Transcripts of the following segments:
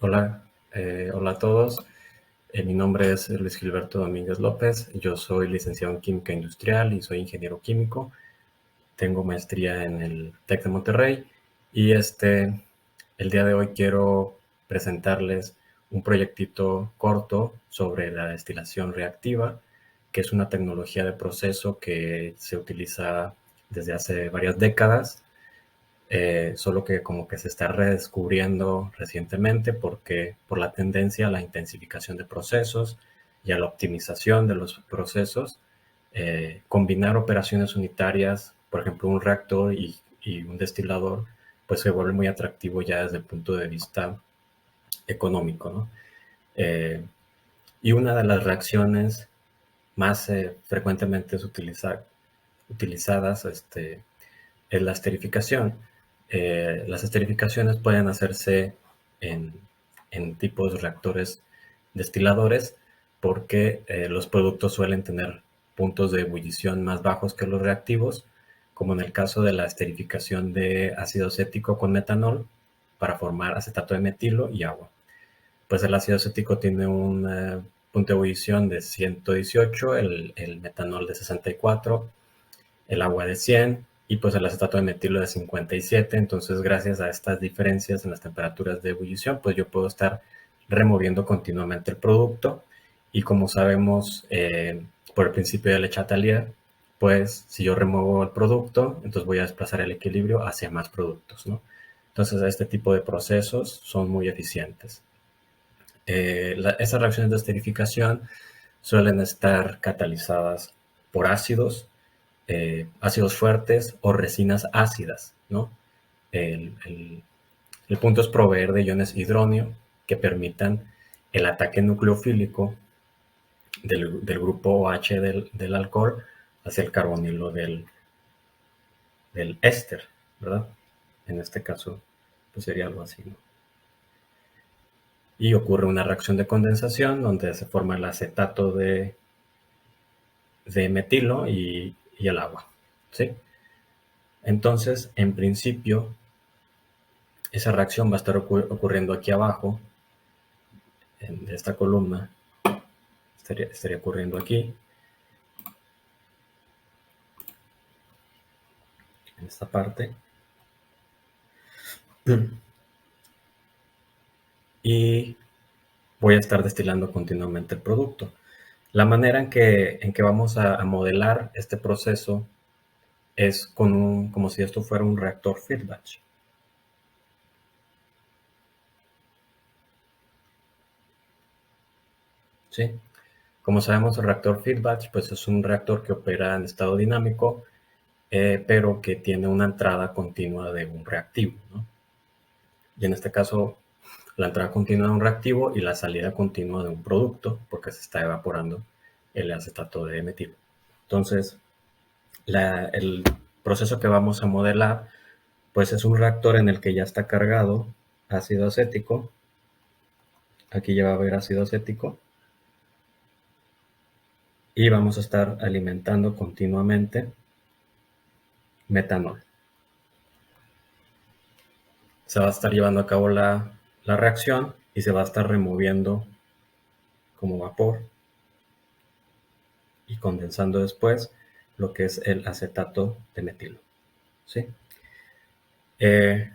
Hola, hola a todos. Mi nombre es Luis Gilberto Domínguez López. Yo soy licenciado en Química Industrial y soy ingeniero químico. Tengo maestría en el TEC de Monterrey y el día de hoy quiero presentarles un proyectito corto sobre la destilación reactiva, que es una tecnología de proceso que se utiliza desde hace varias décadas, solo que como que se está redescubriendo recientemente porque por la tendencia a la intensificación de procesos y a la optimización de los procesos, combinar operaciones unitarias, por ejemplo un reactor y un destilador, pues se vuelve muy atractivo ya desde el punto de vista económico, ¿no? Y una de las reacciones más frecuentemente utilizadas es la esterificación. Las esterificaciones pueden hacerse en, en tipos de reactores destiladores porque los productos suelen tener puntos de ebullición más bajos que los reactivos, como en el caso de la esterificación de ácido acético con metanol para formar acetato de metilo y agua. Pues el ácido acético tiene un punto de ebullición de 118, el metanol de 64, el agua de 100 y pues el acetato de metilo de 57. Entonces, gracias a estas diferencias en las temperaturas de ebullición, pues yo puedo estar removiendo continuamente el producto. Y como sabemos por el principio de Le Chatelier, pues si yo remuevo el producto, entonces voy a desplazar el equilibrio hacia más productos, ¿no? Entonces, este tipo de procesos son muy eficientes. Estas reacciones de esterificación suelen estar catalizadas por ácidos fuertes o resinas ácidas, ¿no? El, el- el punto es proveer de iones hidronio que permitan el ataque nucleofílico del grupo OH del alcohol hacia el carbonilo del éster, ¿verdad? En este caso, pues sería algo así, ¿no? Y ocurre una reacción de condensación donde se forma el acetato de metilo y el agua, ¿sí? Entonces, en principio, esa reacción va a estar ocurriendo aquí abajo, en esta columna, estaría ocurriendo aquí, en esta parte, y voy a estar destilando continuamente el producto. La manera en que vamos a modelar este proceso es como si esto fuera un reactor feed batch. ¿Sí? Como sabemos, el reactor feed batch pues es un reactor que opera en estado dinámico, pero que tiene una entrada continua de un reactivo, ¿no? Y en este caso, la entrada continua de un reactivo y la salida continua de un producto, porque se está evaporando el acetato de metilo. Entonces, el proceso que vamos a modelar, pues es un reactor en el que ya está cargado ácido acético. Aquí ya va a haber ácido acético. Y vamos a estar alimentando continuamente metanol. Se va a estar llevando a cabo la reacción y se va a estar removiendo como vapor y condensando después lo que es el acetato de metilo, ¿sí? Eh,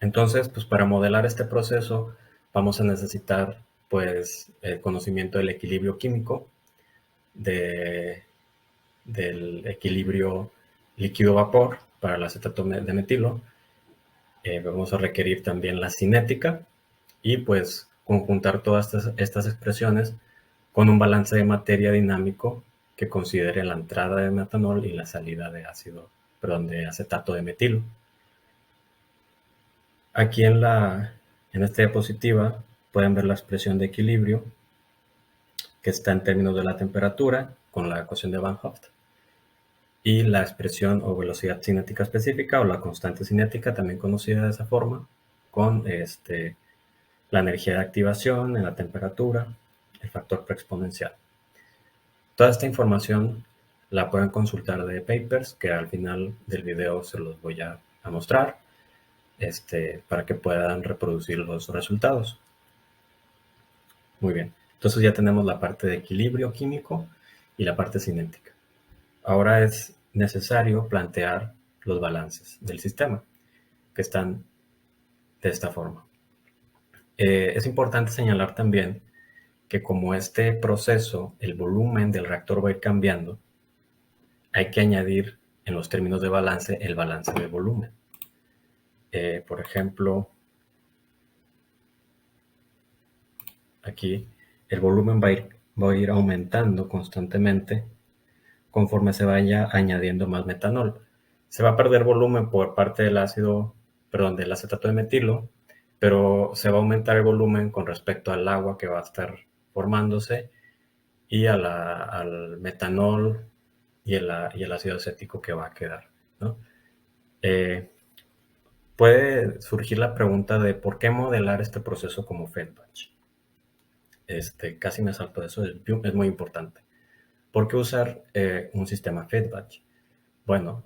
entonces, pues para modelar este proceso vamos a necesitar pues el conocimiento del equilibrio químico, de, del equilibrio líquido-vapor para el acetato de metilo. Vamos a requerir también la cinética y pues conjuntar todas estas expresiones con un balance de materia dinámico que considere la entrada de metanol y la salida de acetato de metilo. Aquí en esta diapositiva pueden ver la expresión de equilibrio que está en términos de la temperatura con la ecuación de Van Hoft y la expresión o velocidad cinética específica o la constante cinética, también conocida de esa forma, con la energía de activación en la temperatura, el factor preexponencial. Toda esta información la pueden consultar de papers que al final del video se los voy a mostrar para que puedan reproducir los resultados. Muy bien. Entonces ya tenemos la parte de equilibrio químico y la parte cinética. Ahora es necesario plantear los balances del sistema, que están de esta forma. Es importante señalar también que como este proceso, el volumen del reactor va a ir cambiando, hay que añadir en los términos de balance el balance de volumen. Por ejemplo, aquí el volumen va a ir aumentando constantemente conforme se vaya añadiendo más metanol. Se va a perder volumen por parte del del acetato de metilo, pero se va a aumentar el volumen con respecto al agua que va a estar formándose y al metanol y el ácido acético que va a quedar, ¿no? Eh, Puede surgir la pregunta de por qué modelar este proceso como fed batch. Casi me salto eso, es muy importante. ¿Por qué usar un sistema fed batch? Bueno,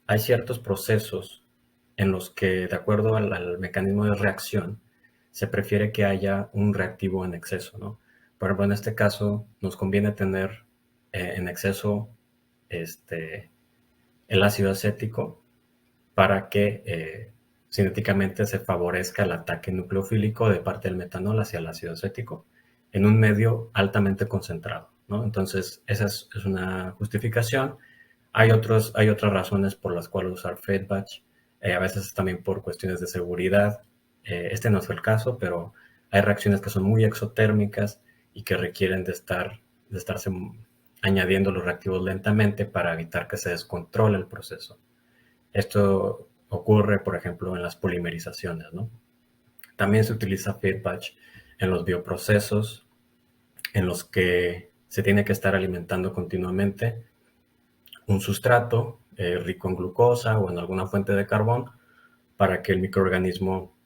hay ciertos procesos en los que, de acuerdo al mecanismo de reacción, se prefiere que haya un reactivo en exceso, ¿no? Por ejemplo, en este caso, nos conviene tener en exceso este, el ácido acético para que cinéticamente se favorezca el ataque nucleofílico de parte del metanol hacia el ácido acético en un medio altamente concentrado, ¿no? Entonces, esa es una justificación. Hay otras razones por las cuales usar fed batch, a veces también por cuestiones de seguridad. Este no es el caso, pero hay reacciones que son muy exotérmicas y que requieren de estarse añadiendo los reactivos lentamente para evitar que se descontrole el proceso. Esto ocurre, por ejemplo, en las polimerizaciones, ¿no? También se utiliza fed batch en los bioprocesos, en los que se tiene que estar alimentando continuamente un sustrato rico en glucosa o en alguna fuente de carbón para que el microorganismo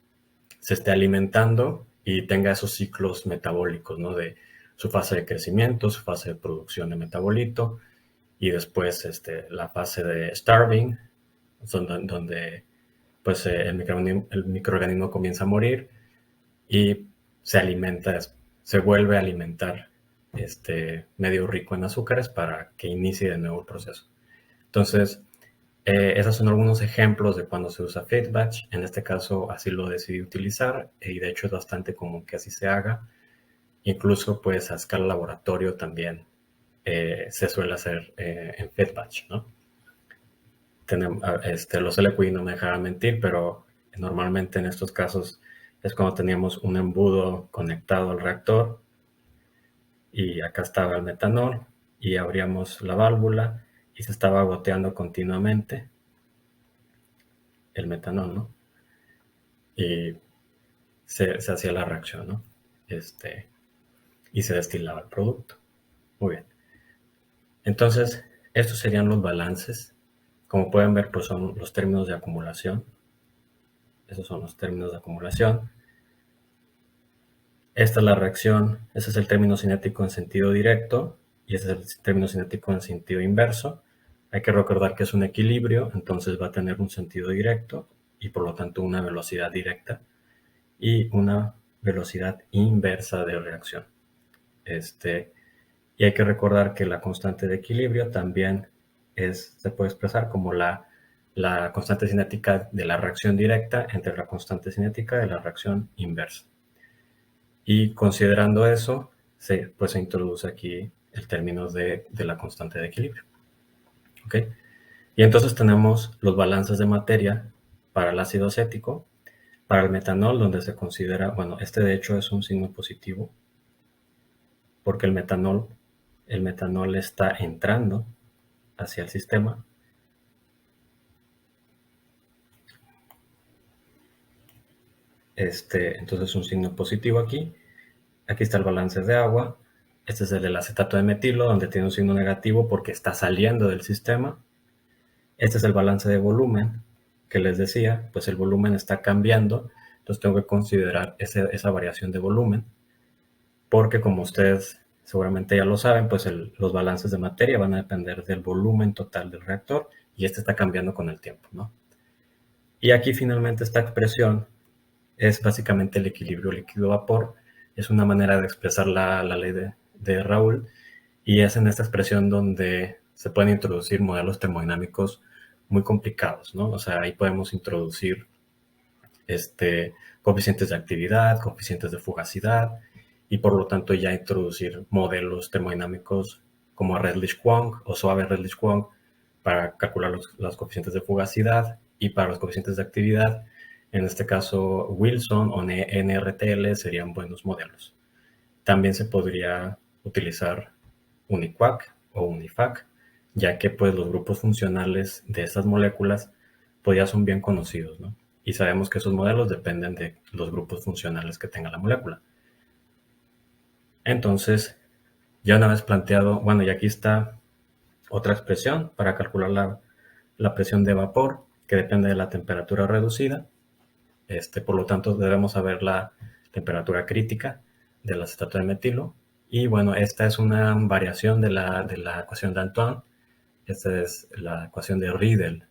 se esté alimentando y tenga esos ciclos metabólicos, ¿no? De su fase de crecimiento, su fase de producción de metabolito y después la fase de starving, donde pues el microorganismo comienza a morir y se alimenta, se vuelve a alimentar medio rico en azúcares para que inicie de nuevo el proceso. Entonces, esos son algunos ejemplos de cuando se usa fed batch. En este caso, así lo decidí utilizar y de hecho es bastante común que así se haga. Incluso, pues, a escala laboratorio también se suele hacer en fed batch, ¿no? Los LQI no me dejarán mentir, pero normalmente en estos casos es cuando teníamos un embudo conectado al reactor y acá estaba el metanol y abríamos la válvula y se estaba goteando continuamente el metanol, ¿no? Y se hacía la reacción, ¿no? Y se destilaba el producto. Muy bien. Entonces, estos serían los balances. Como pueden ver, pues son los términos de acumulación. Esos son los términos de acumulación. Esta es la reacción, ese es el término cinético en sentido directo y ese es el término cinético en sentido inverso. Hay que recordar que es un equilibrio, entonces va a tener un sentido directo y por lo tanto una velocidad directa y una velocidad inversa de reacción. Y hay que recordar que la constante de equilibrio también se puede expresar como la constante cinética de la reacción directa entre la constante cinética de la reacción inversa. Y considerando eso, pues se introduce aquí el término de la constante de equilibrio. ¿Okay? Y entonces tenemos los balances de materia para el ácido acético, para el metanol, donde se considera, bueno, de hecho es un signo positivo, porque el metanol está entrando hacia el sistema. Entonces un signo positivo aquí. Aquí está el balance de agua. Este es el del acetato de metilo, donde tiene un signo negativo porque está saliendo del sistema. Este es el balance de volumen que les decía, pues el volumen está cambiando, entonces tengo que considerar esa variación de volumen, porque como ustedes seguramente ya lo saben, pues los balances de materia van a depender del volumen total del reactor y este está cambiando con el tiempo, ¿no? Y aquí finalmente esta expresión es básicamente el equilibrio líquido-vapor, Es una manera de expresar la ley de Raoult, y es en esta expresión donde se pueden introducir modelos termodinámicos muy complicados, ¿no? O sea, ahí podemos introducir coeficientes de actividad, coeficientes de fugacidad, y por lo tanto ya introducir modelos termodinámicos como Redlich-Kwong o suave Redlich-Kwong para calcular los coeficientes de fugacidad, y para los coeficientes de actividad, en este caso Wilson o NRTL serían buenos modelos. También se podría utilizar UNIQUAC o UNIFAC, ya que pues los grupos funcionales de estas moléculas pues ya son bien conocidos, ¿no? Y sabemos que esos modelos dependen de los grupos funcionales que tenga la molécula. Entonces, ya una vez planteado, bueno, y aquí está otra expresión para calcular la presión de vapor, que depende de la temperatura reducida. Por lo tanto, debemos saber la temperatura crítica del acetato de metilo. Y bueno, esta es una variación de la ecuación de Antoine. Esta es la ecuación de Riedel,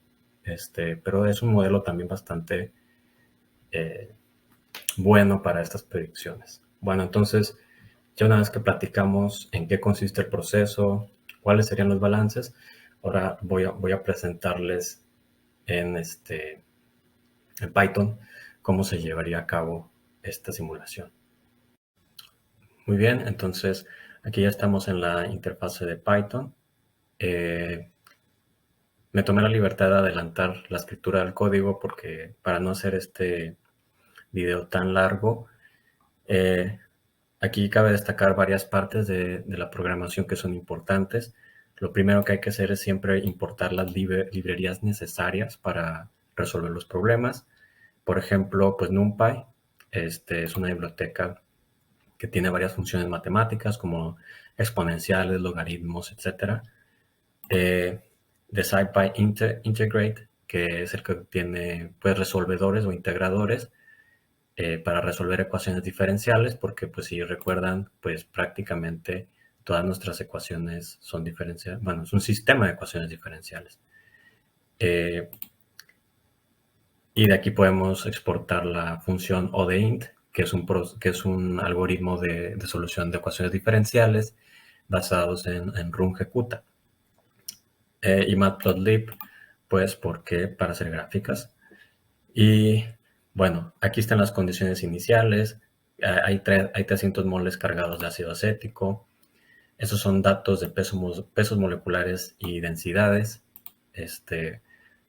pero es un modelo también bastante bueno para estas predicciones. Bueno, entonces, ya una vez que platicamos en qué consiste el proceso, cuáles serían los balances, ahora voy a presentarles en Python cómo se llevaría a cabo esta simulación. Muy bien, entonces aquí ya estamos en la interfase de Python. Me tomé la libertad de adelantar la escritura del código porque para no hacer este video tan largo, aquí cabe destacar varias partes de la programación que son importantes. Lo primero que hay que hacer es siempre importar las librerías necesarias para resolver los problemas. Por ejemplo, pues NumPy es una biblioteca que tiene varias funciones matemáticas como exponenciales, logaritmos, etc. De SciPy Integrate, que es el que tiene pues resolvedores o integradores para resolver ecuaciones diferenciales, porque pues si recuerdan, pues prácticamente todas nuestras ecuaciones son diferenciales. Bueno, es un sistema de ecuaciones diferenciales. Y de aquí podemos exportar la función ODEINT, que es un algoritmo de solución de ecuaciones diferenciales basados en rungecuta. Y Matplotlib, pues porque para hacer gráficas. Y bueno, aquí están las condiciones iniciales. Hay 300 moles cargados de ácido acético. Esos son datos de pesos moleculares y densidades.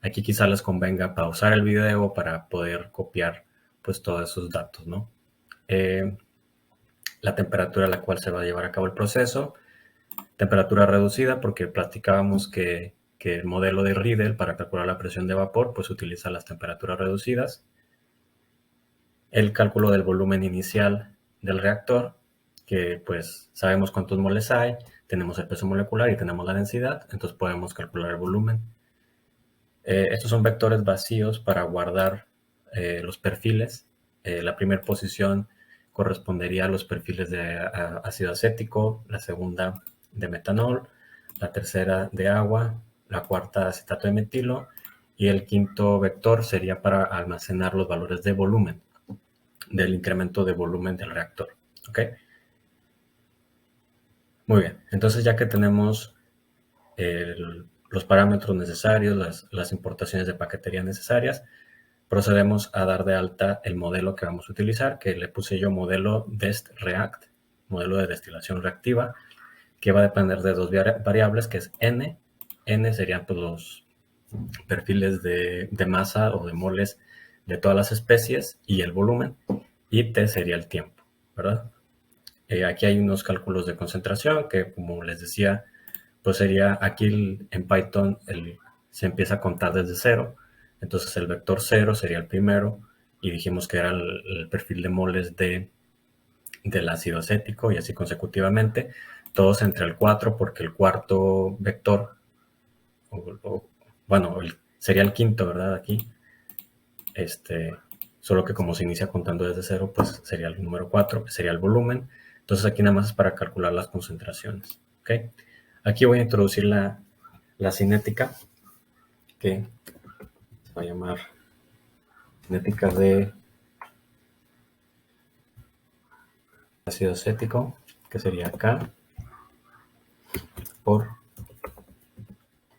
Aquí quizá les convenga pausar el video para poder copiar pues todos esos datos, ¿no? La temperatura a la cual se va a llevar a cabo el proceso. Temperatura reducida porque platicábamos que el modelo de Riedel para calcular la presión de vapor pues utiliza las temperaturas reducidas. El cálculo del volumen inicial del reactor, que pues sabemos cuántos moles hay, tenemos el peso molecular y tenemos la densidad, entonces podemos calcular el volumen. Estos son vectores vacíos para guardar los perfiles. La primera posición correspondería a los perfiles de ácido acético, la segunda de metanol, la tercera de agua, la cuarta acetato de metilo, y el quinto vector sería para almacenar los valores de volumen, del incremento de volumen del reactor. ¿Ok? Muy bien, entonces ya que tenemos los parámetros necesarios, las importaciones de paquetería necesarias, procedemos a dar de alta el modelo que vamos a utilizar, que le puse yo modelo DEST-React, modelo de destilación reactiva, que va a depender de dos variables, que es N. N serían pues, los perfiles de masa o de moles de todas las especies y el volumen, y T sería el tiempo, ¿verdad? Aquí hay unos cálculos de concentración que, como les decía, pues sería aquí en Python se empieza a contar desde cero. Entonces el vector 0 sería el primero y dijimos que era el perfil de moles del ácido acético y así consecutivamente. Todos entre el 4 porque el cuarto vector, bueno, sería el quinto, ¿verdad? Aquí. Solo que como se inicia contando desde cero, pues sería el número 4, que sería el volumen. Entonces aquí nada más es para calcular las concentraciones. ¿Okay? Aquí voy a introducir la cinética, que se va a llamar cinética ácido acético, que sería K, por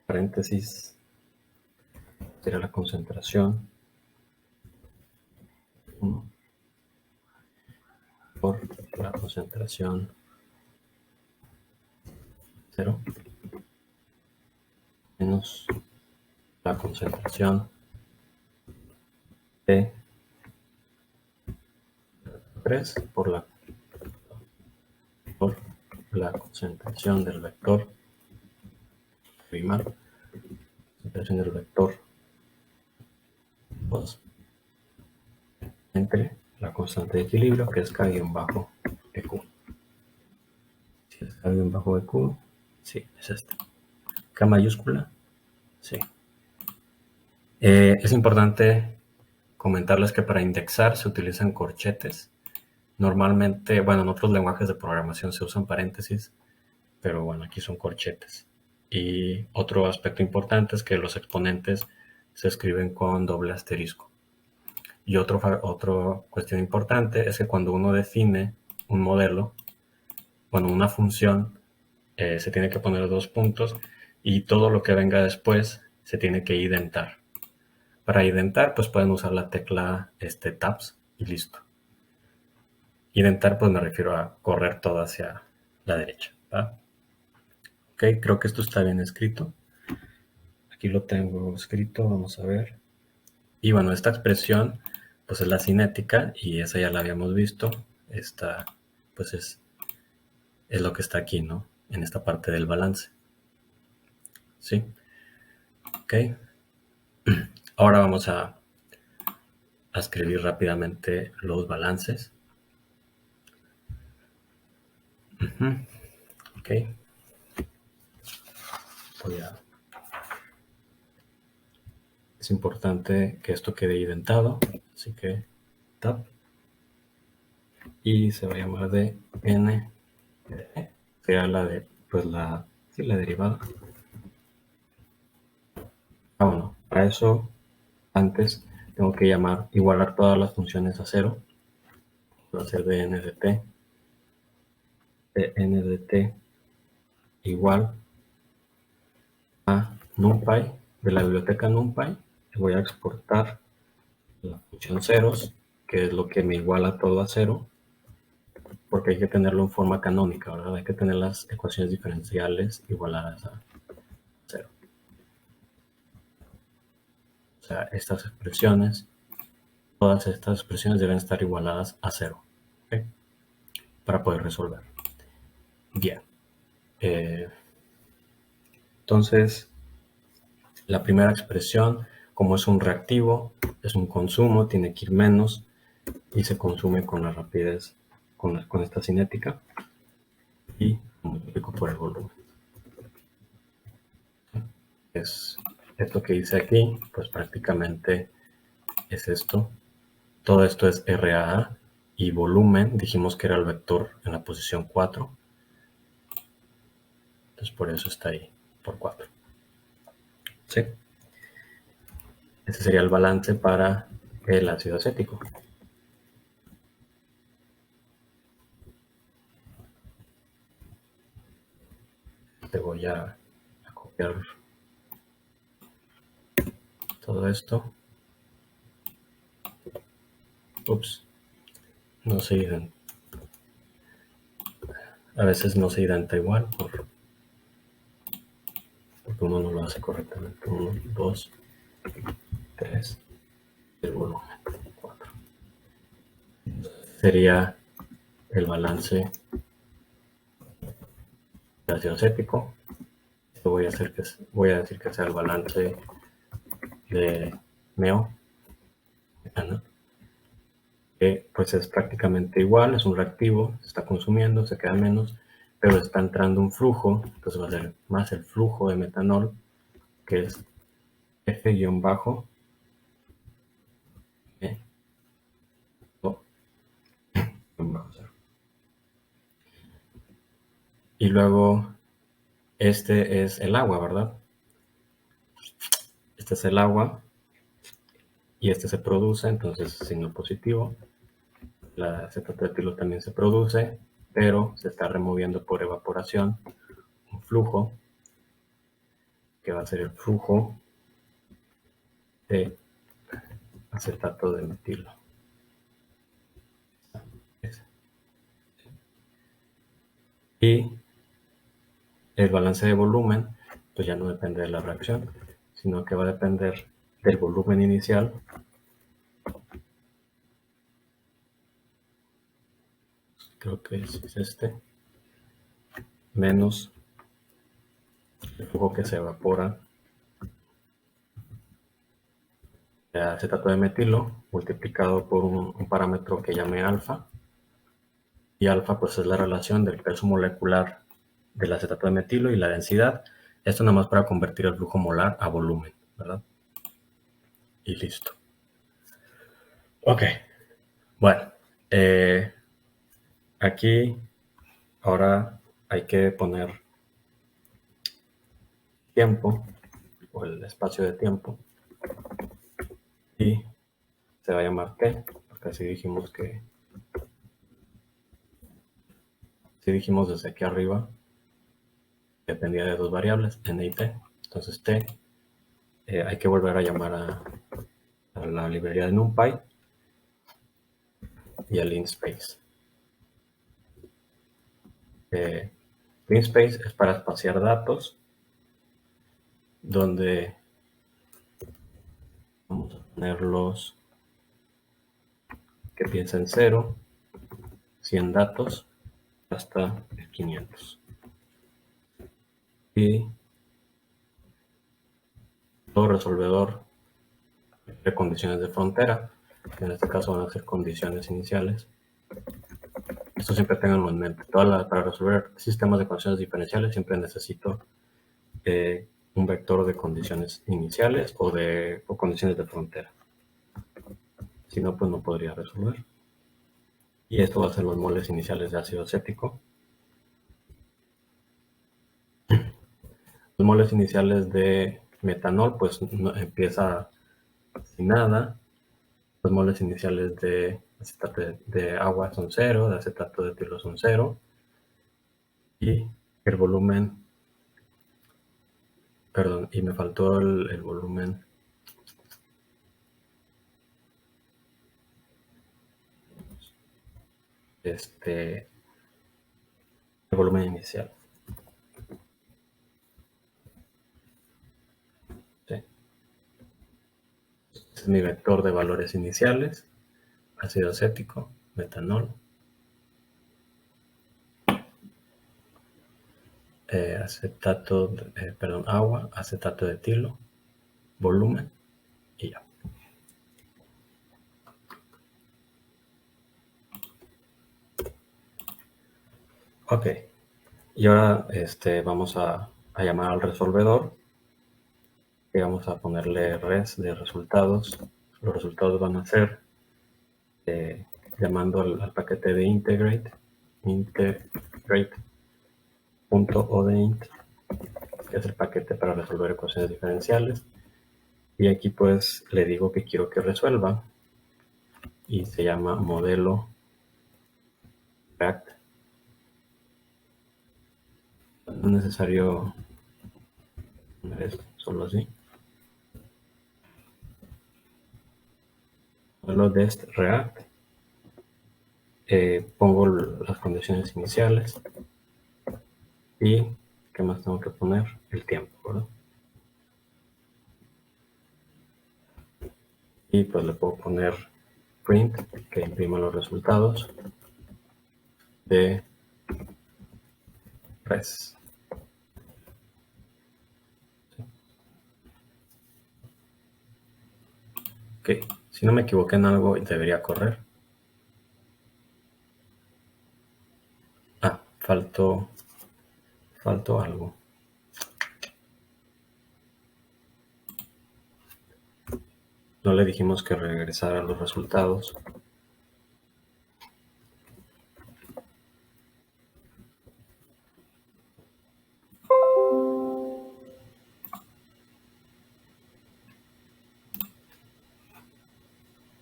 paréntesis, sería la concentración 1 por la concentración 0 menos la concentración de 3 por la concentración del vector prima, concentración del vector 2 entre la constante de equilibrio, que es K-EQ. Si es K-EQ, sí, es esta. K mayúscula, sí. Es importante comentarles que para indexar se utilizan corchetes. Normalmente, bueno, en otros lenguajes de programación se usan paréntesis, pero bueno, aquí son corchetes. Y otro aspecto importante es que los exponentes se escriben con doble asterisco. Y otra cuestión importante es que cuando uno define un modelo, bueno, una función, se tiene que poner 2 puntos y todo lo que venga después se tiene que identar. Para identar, pues pueden usar la tecla tabs y listo. Identar, pues me refiero a correr todo hacia la derecha, ¿va? Ok, creo que esto está bien escrito. Aquí lo tengo escrito, vamos a ver. Y bueno, esta expresión pues es la cinética y esa ya la habíamos visto. Esta pues es lo que está aquí, ¿no? En esta parte del balance. ¿Sí? Ok. Ahora vamos a escribir rápidamente los balances. Ok. Es importante que esto quede identado, así que tab y se va a llamar de n, será la de pues la derivada. Bueno, para eso antes tengo que igualar todas las funciones a 0. Va a ser de n de t igual a numpy de la biblioteca numpy. Voy a exportar la función ceros, que es lo que me iguala todo a 0, porque hay que tenerlo en forma canónica, ¿verdad? Hay que tener las ecuaciones diferenciales igualadas a 0. O sea, estas expresiones, todas estas expresiones deben estar igualadas a 0, ¿okay? Para poder resolver. Bien. Entonces, la primera expresión, como es un reactivo, es un consumo, tiene que ir menos y se consume con la rapidez, con esta cinética, y multiplico por el volumen. Es esto que hice aquí, pues prácticamente es esto. Todo esto es RAA y volumen, dijimos que era el vector en la posición 4. Entonces por eso está ahí, por 4. ¿Sí? Ese sería el balance para el ácido acético. Te voy a copiar todo esto. Ups, no se identa. A veces no se identa igual porque uno no lo hace correctamente. 1, 2, 3, el volumen 4. Sería el balance del ácido acético. Esto voy a decir que sea el balance de meo, metano, que pues es prácticamente igual, es un reactivo, se está consumiendo, se queda menos, pero está entrando un flujo, entonces va a ser más el flujo de metanol, que es F-bajo E bajo 0. Y luego este es el agua, ¿verdad? Este es el agua y este se produce, entonces signo positivo. La acetato de etilo también se produce, pero se está removiendo por evaporación un flujo, que va a ser el flujo de acetato de metilo. Y el balance de volumen, pues ya no depende de la reacción, sino que va a depender del volumen inicial creo que es este, menos el flujo que se evapora de acetato de metilo multiplicado por un parámetro que llame alfa, y alfa pues es la relación del peso molecular del acetato de metilo y la densidad. Esto nada más para convertir el flujo molar a volumen, ¿verdad? Y listo. Ok, bueno, aquí ahora hay que poner tiempo o el espacio de tiempo y se va a llamar t, porque así dijimos que si dijimos desde aquí arriba dependía de dos variables, n y t. Entonces t hay que volver a llamar a la librería de NumPy y a linspace. Linspace es para espaciar datos, donde vamos a ponerlos que piensen 0, 100 datos, hasta 500. Y todo resolvedor de condiciones de frontera, que en este caso van a ser condiciones iniciales. Esto siempre tenganlo en mente. Para resolver sistemas de condiciones diferenciales siempre necesito un vector de condiciones iniciales o condiciones de frontera. Si no, pues no podría resolver. Y esto va a ser los moles iniciales de ácido acético. Los moles iniciales de metanol, pues no, empieza sin nada. Los moles iniciales de acetato de agua son 0, de acetato de etilo son 0. Y el volumen, perdón, y me faltó el volumen. El volumen inicial. ¿Sí? Este es mi vector de valores iniciales: ácido acético, metanol, agua, acetato de etilo, volumen y ya. Ok, y ahora vamos a llamar al resolvedor y vamos a ponerle res de resultados. Los resultados van a ser llamando al paquete de integrate.odeint, que es el paquete para resolver ecuaciones diferenciales. Y aquí pues le digo que quiero que resuelva y se llama modelo React. No es necesario poner esto, solo así. Modelo dest React. Pongo las condiciones iniciales y ¿qué más tengo que poner? El tiempo, ¿verdad? Y pues le puedo poner print, que imprima los resultados de res. Ok, si no me equivoqué en algo debería correr. Ah, faltó algo. No le dijimos que regresara los resultados.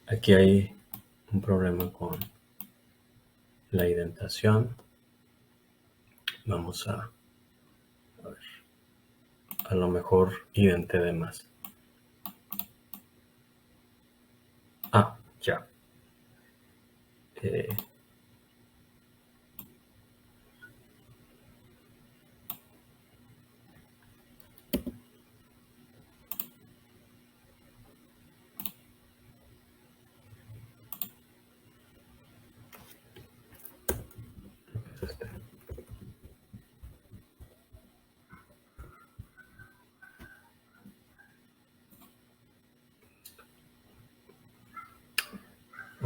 Aquí hay un problema con la indentación. Vamos a ver, a lo mejor identé de más. Ya.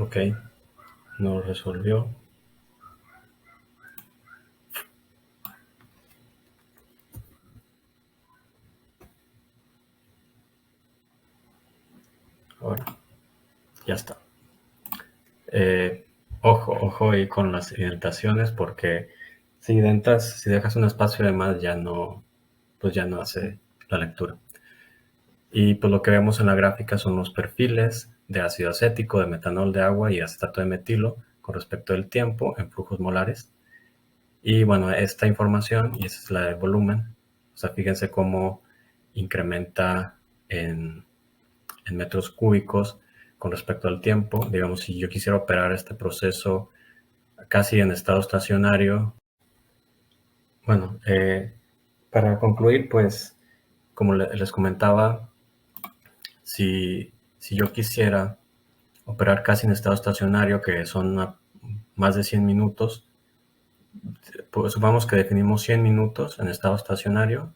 Ok, no resolvió. Ahora, ya está. Ojo ahí con las indentaciones, porque si indentas, si dejas un espacio de más, pues ya no hace la lectura. Y pues lo que vemos en la gráfica son los perfiles de ácido acético, de metanol de agua y acetato de metilo con respecto al tiempo en flujos molares. Y bueno, esta información, y esa es la del volumen, o sea, fíjense cómo incrementa en metros cúbicos con respecto al tiempo. Digamos, si yo quisiera operar este proceso casi en estado estacionario, bueno, para concluir, pues, como les comentaba, si yo quisiera operar casi en estado estacionario, que son más de 100 minutos, pues supongamos que definimos 100 minutos en estado estacionario,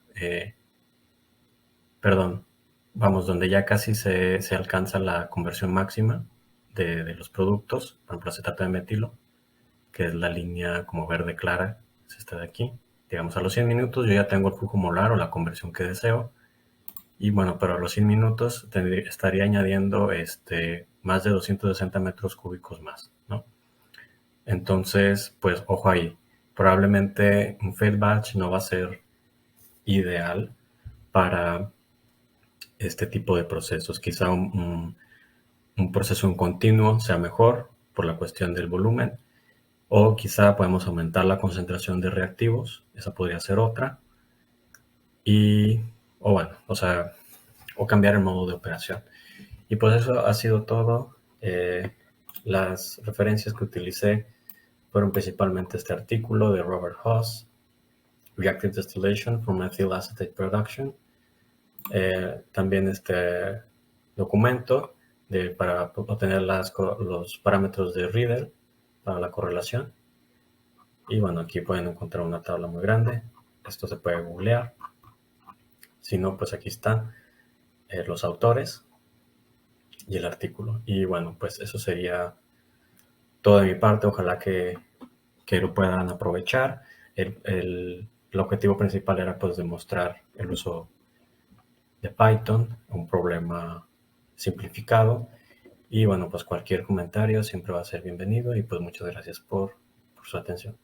perdón, vamos, donde ya casi se alcanza la conversión máxima de los productos, por ejemplo, acetato de metilo, que es la línea como verde clara, es esta de aquí. Digamos, a los 100 minutos yo ya tengo el flujo molar o la conversión que deseo. Y bueno, pero a los 100 minutos estaría añadiendo más de 260 metros cúbicos más, ¿no? Entonces, pues ojo ahí. Probablemente un fail batch no va a ser ideal para este tipo de procesos. Quizá un proceso en continuo sea mejor por la cuestión del volumen, o quizá podemos aumentar la concentración de reactivos, esa podría ser otra, o bueno, o cambiar el modo de operación. Y pues eso ha sido todo. Las referencias que utilicé fueron principalmente este artículo de Robert Haas, Reactive Distillation for Methyl Acetate Production, también este documento para obtener los parámetros de Riedel para la correlación. Y bueno, aquí pueden encontrar una tabla muy grande. Esto se puede googlear. Si no, pues aquí están los autores y el artículo. Y bueno, pues eso sería todo de mi parte. Ojalá que lo puedan aprovechar. El objetivo principal era pues demostrar el uso de Python, un problema simplificado. Y bueno, pues cualquier comentario siempre va a ser bienvenido y pues muchas gracias por su atención.